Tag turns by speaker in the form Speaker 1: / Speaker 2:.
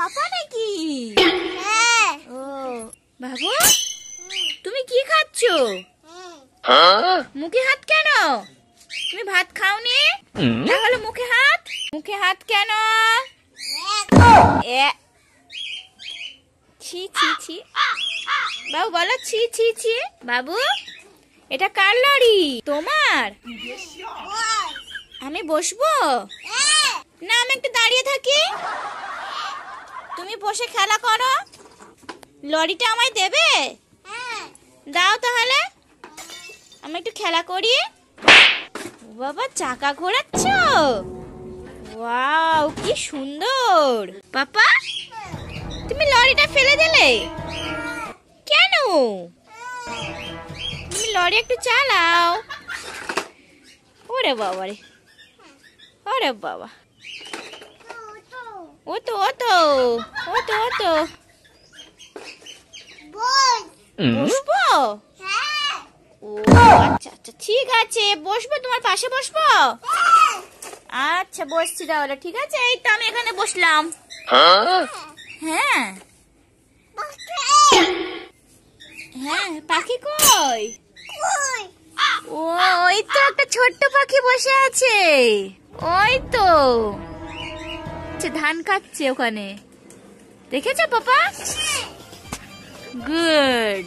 Speaker 1: পাপা নাকি? ও বাবু, তুমি কি খাচ্ছ? মুখে হাত কেন? তুমি ভাত খাওনি? তাহলে মুখে হাত কেন? ছি ছি ছি। বাবু বলো ছি ছি ছি। বাবু, এটা কার লরি? তোমার? আমি বসবো না, আমি একটু দাঁড়িয়ে থাকি। তুমি বসে খেলা করো। লরিটা আমায় দেবে? দাও তাহলে, আমি একটু খেলা করি। বাবা, চাকা ঘোরাচ্ছ? ওয়াও, কি সুন্দর। পাপা, তুমি লরিটা ফেলে দিলে কেন? তুমি লরি একটু চালাও। ওরে বাবা রে, ওরে বাবা, ও তো বসবো? ও আচ্ছা আচ্ছা, ঠিক আছে, বসবো, তোমার পাশে বসবো। আচ্ছা বসছি তাহলে, ঠিক আছে। এই তো আমি এখানে বসলাম। হ্যাঁ হ্যাঁ, পাখি কই? ও, ওই তো একটা ছোট্ট পাখি বসে আছে। ওই তো ধান খাচ্ছে ওখানে, দেখেছো পাপা? গুড।